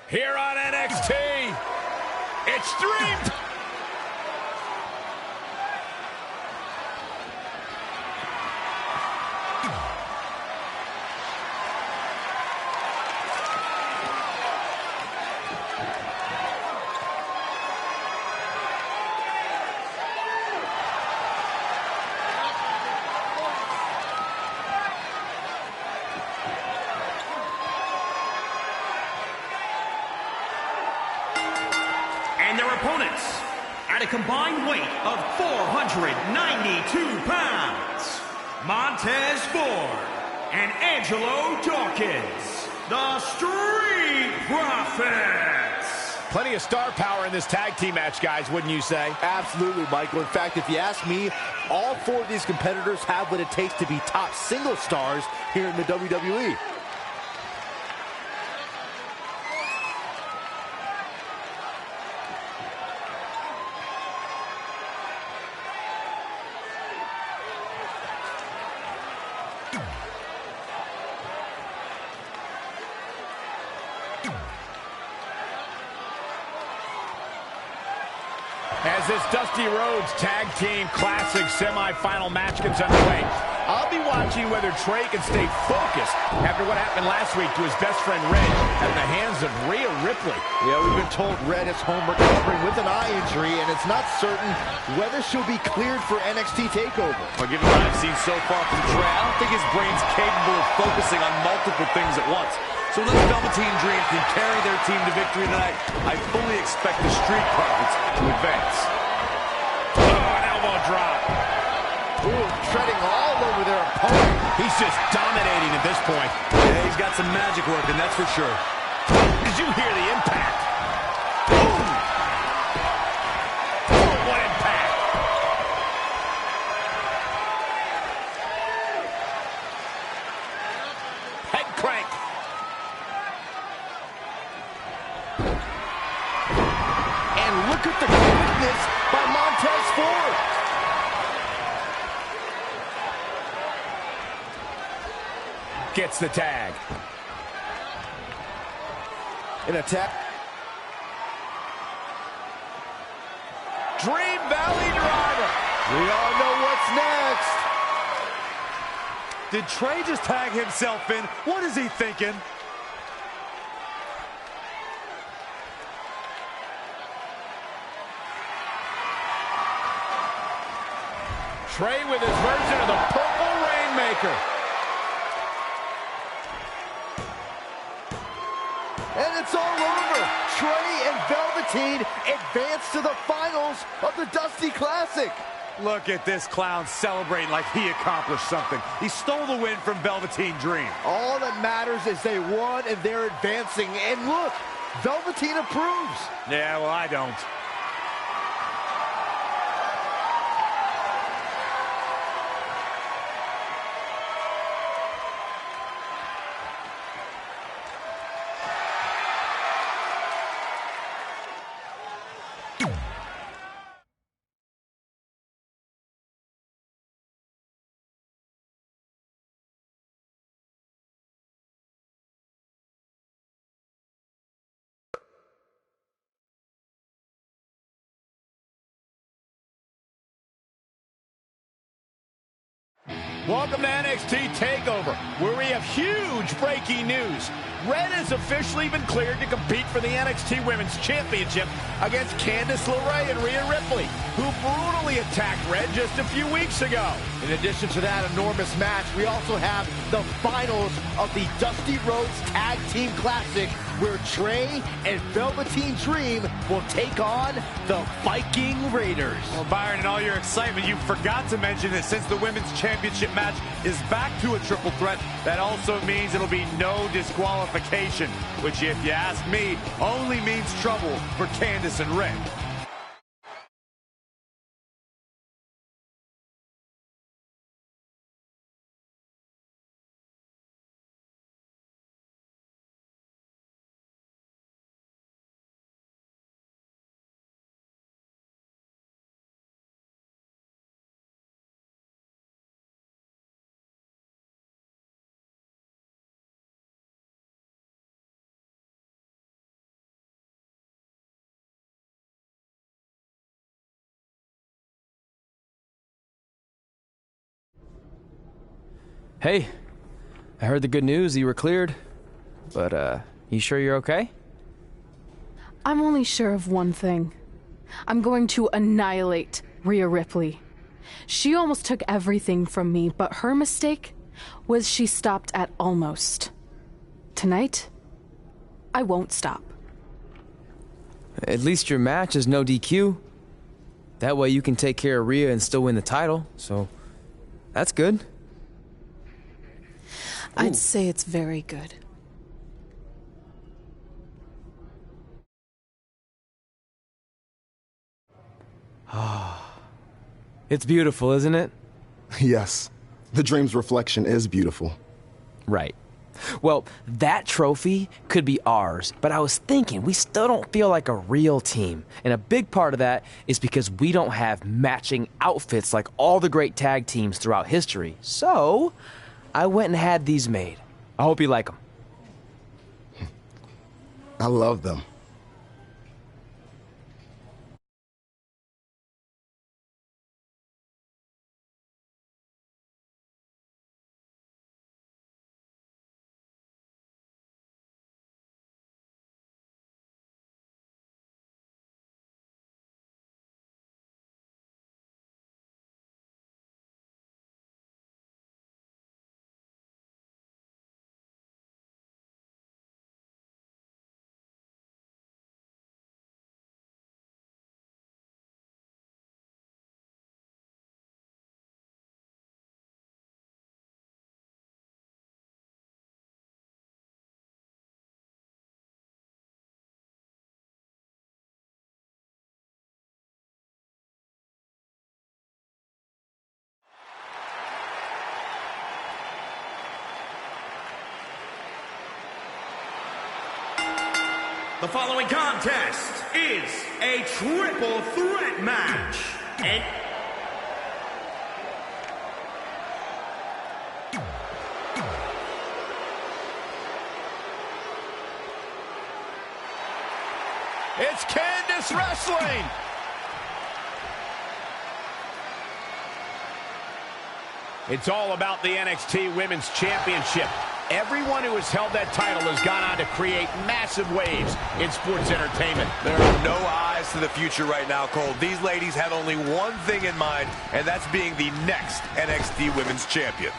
Here on NXT, it's streamed. And their opponents, at a combined weight of 492 pounds, Montez Ford and Angelo Dawkins, the Street Profits. Plenty of star power in this tag team match, guys, wouldn't you say? Absolutely, Michael. In fact, if you ask me, all four of these competitors have what it takes to be top single stars here in the WWE. As this Dusty Rhodes Tag Team Classic semifinal match gets underway, I'll be watching whether Trey can stay focused after what happened last week to his best friend Red at the hands of Rhea Ripley. Yeah, we've been told Red is home recovering with an eye injury, and it's not certain whether she'll be cleared for NXT TakeOver. Well, given what I've seen so far from Trey, I don't think his brain's capable of focusing on multiple things at once. So unless Velveteen Dream can carry their team to victory tonight, I fully expect the Street Profits to advance. Oh, an elbow drop. Ooh, treading all over their opponent. He's just dominating at this point. Yeah, he's got some magic working, that's for sure. Did you hear the impact? Boom! Oh, what impact! Head crank. And look at the quickness by Montez Ford. gets the tag. An attack. Dream Valley Driver. We all know what's next. Did Trey just tag himself in? What is he thinking? Trey with his version of the Purple Rainmaker. And it's all over. Trey and Velveteen advance to the finals of the Dusty Classic. Look at this clown celebrating like he accomplished something. He stole the win from Velveteen Dream. All that matters is they won and they're advancing. And look, Velveteen approves. Yeah, well, I don't. Welcome to NXT TakeOver, where we have huge breaking news. Red has officially been cleared to compete for the NXT Women's Championship against Candice LeRae and Rhea Ripley, who brutally attacked Red just a few weeks ago. In addition to that enormous match, we also have the finals of the Dusty Rhodes Tag Team Classic, where Trey and Velveteen Dream will take on the Viking Raiders. Well, Byron, in all your excitement, you forgot to mention that since the Women's Championship match is back to a triple threat, that also means it'll be no disqualification, which, if you ask me, only means trouble for Candice and Red. Hey, I heard the good news. You were cleared. But, you sure you're okay? I'm only sure of one thing. I'm going to annihilate Rhea Ripley. She almost took everything from me, but her mistake was she stopped at almost. Tonight, I won't stop. At least your match is no DQ. That way you can take care of Rhea and still win the title, so that's good. I'd say it's very good. It's beautiful, isn't it? Yes. The Dream's reflection is beautiful. Right. Well, that trophy could be ours, but I was thinking we still don't feel like a real team. And a big part of that is because we don't have matching outfits like all the great tag teams throughout history. So, I went and had these made. I hope you like them. I love them. The following contest is a triple threat match. And It's Candice wrestling. It's all about the NXT Women's Championship. Everyone who has held that title has gone on to create massive waves in sports entertainment. There are no eyes to the future right now, Cole. These ladies have only one thing in mind, and that's being the next NXT Women's Champion.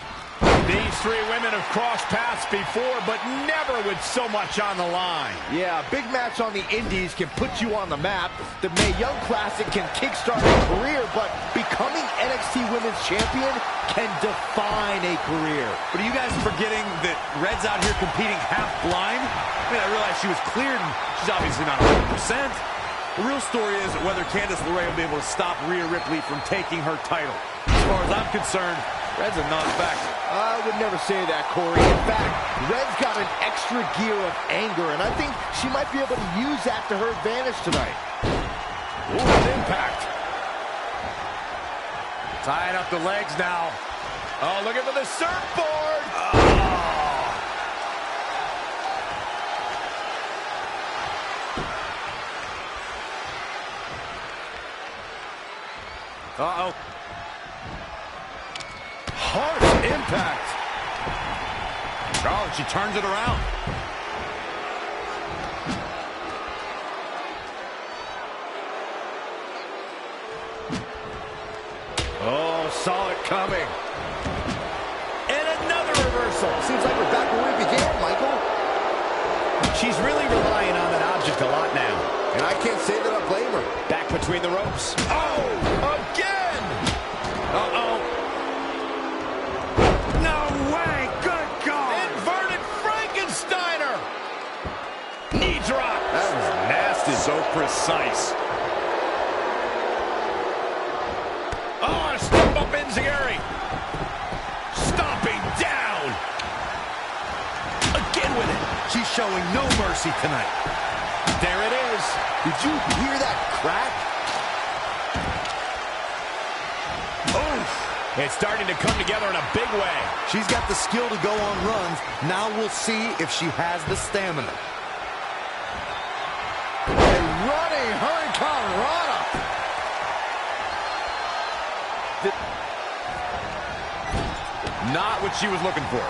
These three women have crossed paths before, but never with so much on the line. Yeah, a big match on the Indies can put you on the map. The Mae Young Classic can kickstart a career, but becoming NXT Women's Champion can define a career. But are you guys forgetting that Red's out here competing half blind? I mean, I realize she was cleared, and she's obviously not 100%. The real story is whether Candice LeRae will be able to stop Rhea Ripley from taking her title. As far as I'm concerned, Red's a non-factor. I would never say that, Corey. In fact, Red's got an extra gear of anger, and I think she might be able to use that to her advantage tonight. Ooh, an impact. Tying up the legs now. Oh, looking for the surfboard. Uh-oh. Harsh impact. Oh, she turns it around. Oh, saw it coming. And another reversal. Seems like we're back where we began, Michael. She's really relying on that object a lot now. And I can't say that I blame her. Back between the ropes. Oh, again. Uh-oh. No way! Good God! Inverted Frankensteiner! Knee drop! That was nasty. So precise. Oh, step up Enziguri! Stomping down! Again with it! She's showing no mercy tonight. There it is! Did you hear that crack? Oof! It's starting to come together in a big way. She's got the skill to go on runs. Now we'll see if she has the stamina. A running Hurricane Rana. Not what she was looking for.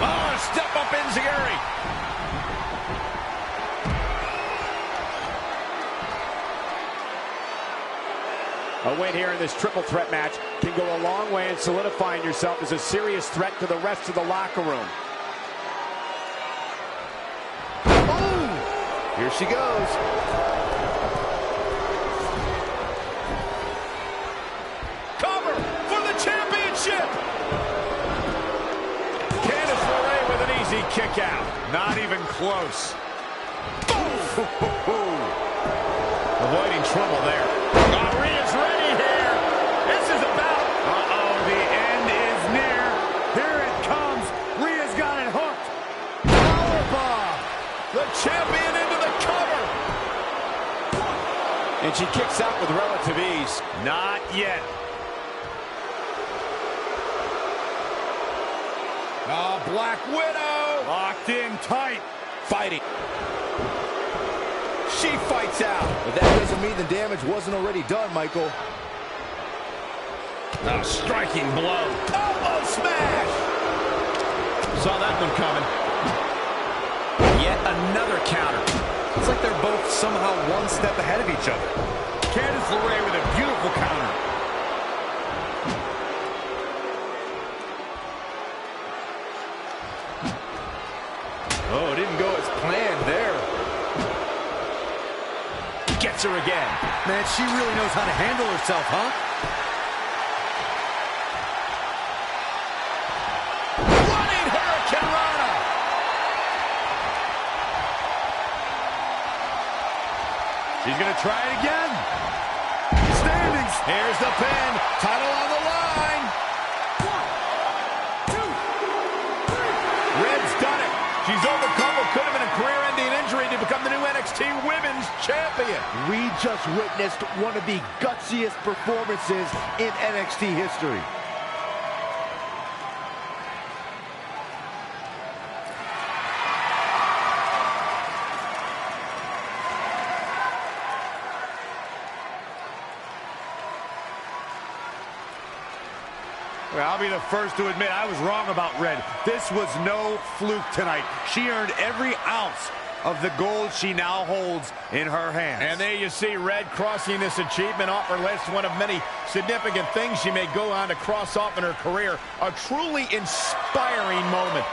Oh, step up Enziguri! A win here in this triple threat match can go a long way in solidifying yourself as a serious threat to the rest of the locker room. Oh! Here she goes. Cover for the championship! Candice LeRae with an easy kick out. Not even close. Avoiding trouble there. Rhea's ready here. This is about... Uh-oh, the end is near. Here it comes. Rhea's got it hooked. Powerbomb. The champion into the cover. And she kicks out with relative ease. Not yet. Oh, Black Widow. Locked in tight. Fighting. She fights out. But that doesn't mean the damage wasn't already done, Michael. A striking blow. Elbow smash. Saw that one coming. Yet another counter. It's like they're both somehow one step ahead of each other. Candice LeRae with a beautiful counter. Oh, it didn't go as planned there. Gets her again. Man, she really knows how to handle herself, huh? Running Hurricane Rana. She's going to try it again. Standings. Here's the pin. Title on the line. 1, 2, 3. Red's done it. She's overcome what could have been a career-ending injury to become the new NXT Women's Champion. We just witnessed one of the gutsiest performances in NXT history. Well, I'll be the first to admit I was wrong about Red. This was no fluke tonight. She earned every ounce of the gold she now holds in her hands. And there you see Red crossing this achievement off her list, one of many significant things she may go on to cross off in her career. A truly inspiring moment.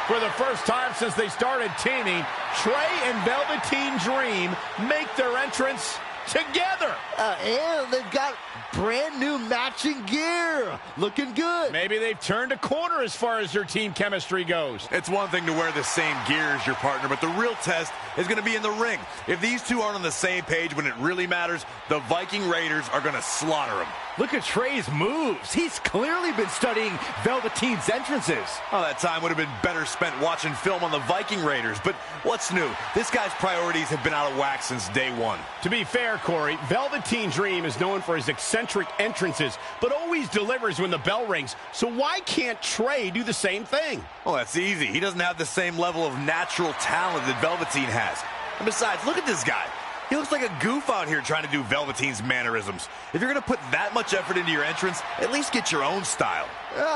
For the first time since they started teaming, Trey and Velveteen Dream make their entrance together. And they've got brand new matching gear. Looking good. Maybe they've turned a corner as far as their team chemistry goes. It's one thing to wear the same gear as your partner, but the real test is going to be in the ring. If these two aren't on the same page when it really matters, the Viking Raiders are going to slaughter them. Look at Trey's moves. He's clearly been studying Velveteen's entrances. Oh, that time would have been better spent watching film on the Viking Raiders. But what's new? This guy's priorities have been out of whack since day one. To be fair, Corey, Velveteen Dream is known for his eccentric entrances, but always delivers when the bell rings. So why can't Trey do the same thing? Well, that's easy. He doesn't have the same level of natural talent that Velveteen has. And besides, look at this guy. He looks like a goof out here trying to do Velveteen's mannerisms. If you're going to put that much effort into your entrance, at least get your own style.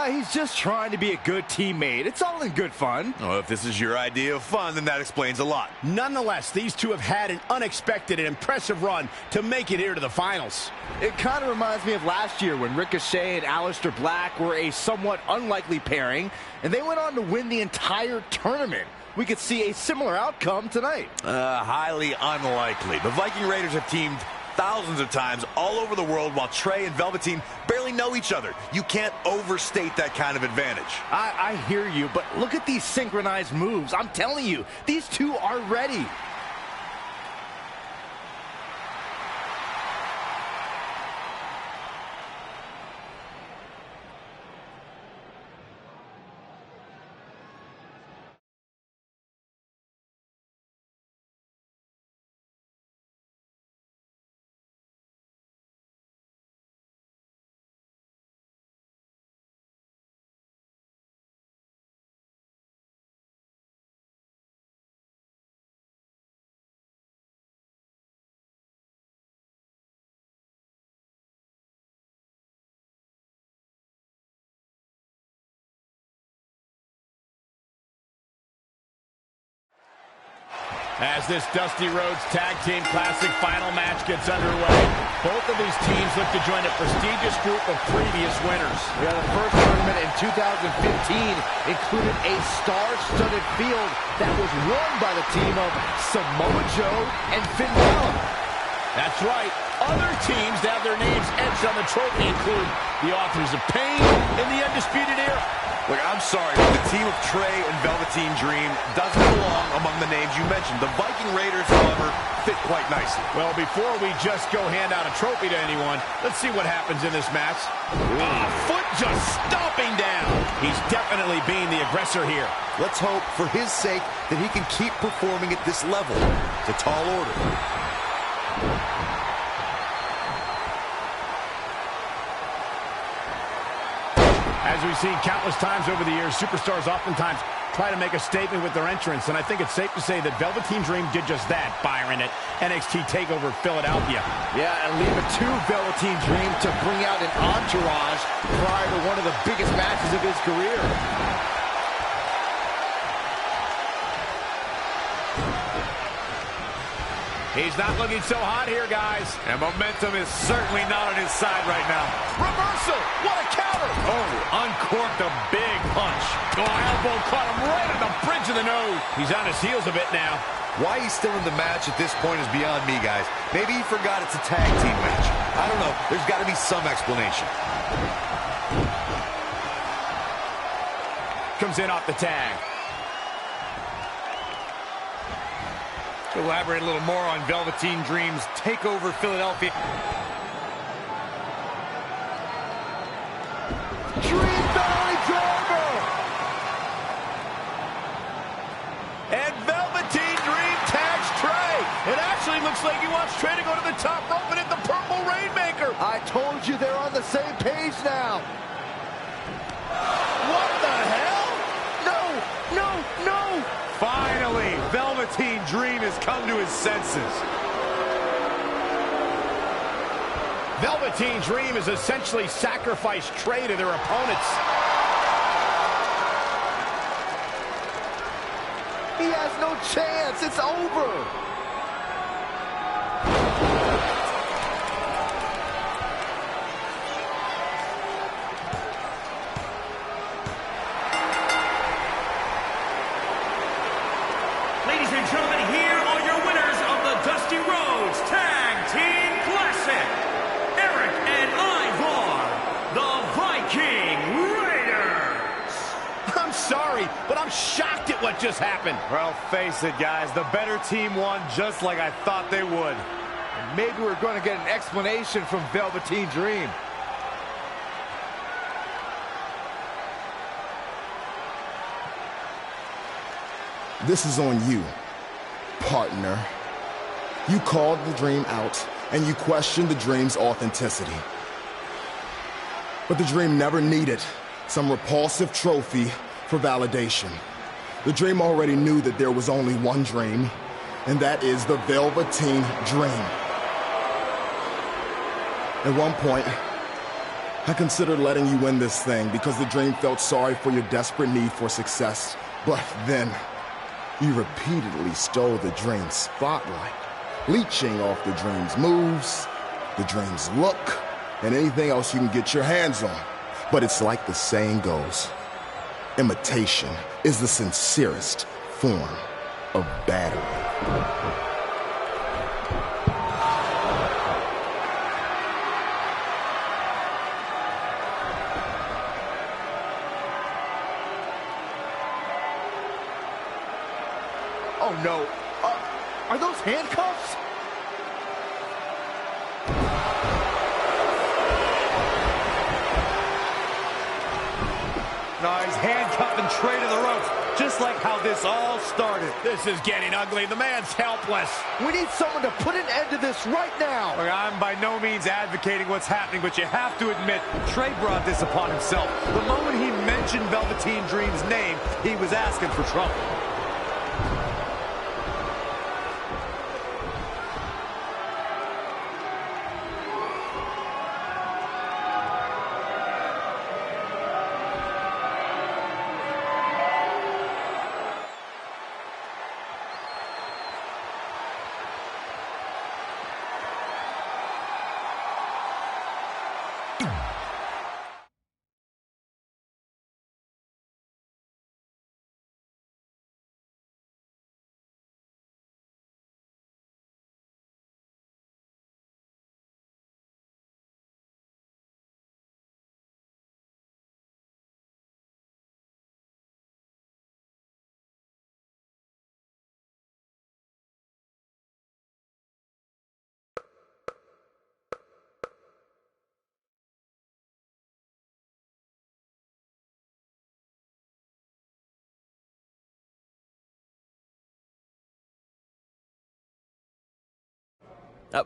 He's just trying to be a good teammate. It's all in good fun. Oh, if this is your idea of fun, then that explains a lot. Nonetheless, these two have had an unexpected and impressive run to make it here to the finals. It kind of reminds me of last year when Ricochet and Aleister Black were a somewhat unlikely pairing, and they went on to win the entire tournament. We could see a similar outcome tonight. Highly unlikely. The Viking Raiders have teamed thousands of times all over the world while Trey and Velveteen barely know each other. You can't overstate that kind of advantage. I hear you, but look at these synchronized moves. I'm telling you, these two are ready. As this Dusty Rhodes Tag Team Classic final match gets underway, both of these teams look to join a prestigious group of previous winners. Yeah, the first tournament in 2015 included a star-studded field that was won by the team of Samoa Joe and Finn Balor. That's right. Other teams that have their names etched on the trophy include the Authors of Pain and the Undisputed Era. Look, I'm sorry, but the team of Trey and Velveteen Dream doesn't belong among the names you mentioned. The Viking Raiders, however, fit quite nicely. Well, before we just go hand out a trophy to anyone, let's see what happens in this match. Foot just stomping down. He's definitely being the aggressor here. Let's hope, for his sake, that he can keep performing at this level. It's a tall order. As we've seen countless times over the years, superstars oftentimes try to make a statement with their entrance, and I think it's safe to say that Velveteen Dream did just that, Byron, at NXT TakeOver Philadelphia. Yeah, and leave it to Velveteen Dream to bring out an entourage prior to one of the biggest matches of his career. He's not looking so hot here, guys. And momentum is certainly not on his side right now. Reversal! What a counter! Oh, uncorked a big punch. Oh, elbow caught him right on the bridge of the nose. He's on his heels a bit now. Why he's still in the match at this point is beyond me, guys. Maybe he forgot it's a tag team match. I don't know. There's got to be some explanation. Comes in off the tag. Elaborate a little more on Velveteen Dream's takeover Philadelphia. Dream belly driver! And Velveteen Dream tags Trey. It actually looks like he wants Trey to go to the top rope and hit the purple Rainmaker. I told you they're on the same page now. What the hell? No, no, no! Finally, Velveteen Dream has come to his senses. Velveteen Dream has essentially sacrificed Trey to their opponents. He has no chance. It's over. Ladies and gentlemen, here are your winners of the Dusty Rhodes Tag Team Classic. Eric and Ivar, the Viking Raiders. I'm sorry, but I'm shocked at what just happened. Well, face it, guys. The better team won just like I thought they would. And maybe we're going to get an explanation from Velveteen Dream. This is on you, partner. You called the Dream out, and you questioned the Dream's authenticity. But the Dream never needed some repulsive trophy for validation. The Dream already knew that there was only one Dream, and that is the Velveteen Dream. At one point, I considered letting you win this thing because the Dream felt sorry for your desperate need for success. But then, you repeatedly stole the Dream's spotlight, leeching off the Dream's moves, the Dream's look, and anything else you can get your hands on. But it's like the saying goes, imitation is the sincerest form of battery. Oh, no. Are those handcuffs? No, he's handcuffing Trey to the ropes, just like how this all started. This is getting ugly. The man's helpless. We need someone to put an end to this right now. Look, I'm by no means advocating what's happening, but you have to admit, Trey brought this upon himself. The moment he mentioned Velveteen Dream's name, he was asking for trouble.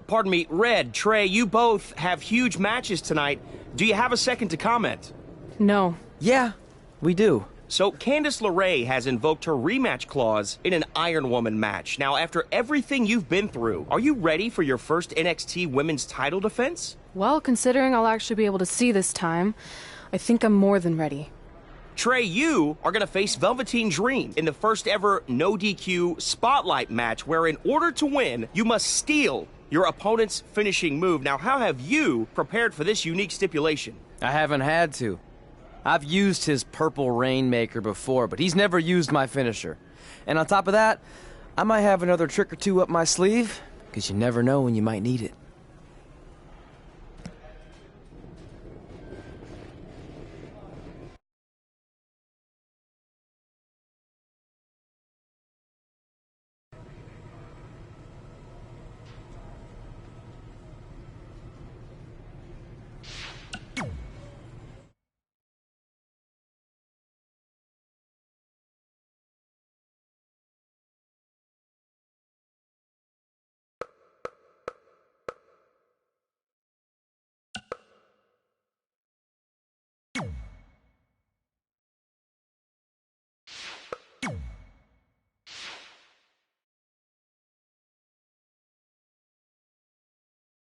Pardon me, Red, Trey, you both have huge matches tonight. Do you have a second to comment? No. Yeah, we do. So, Candice LeRae has invoked her rematch clause in an Iron Woman match. Now, after everything you've been through, are you ready for your first NXT Women's title defense? Well, considering I'll actually be able to see this time, I think I'm more than ready. Trey, you are going to face Velveteen Dream in the first ever no DQ spotlight match where in order to win, you must steal your opponent's finishing move. Now, how have you prepared for this unique stipulation? I haven't had to. I've used his purple Rainmaker before, but he's never used my finisher. And on top of that, I might have another trick or two up my sleeve, because you never know when you might need it.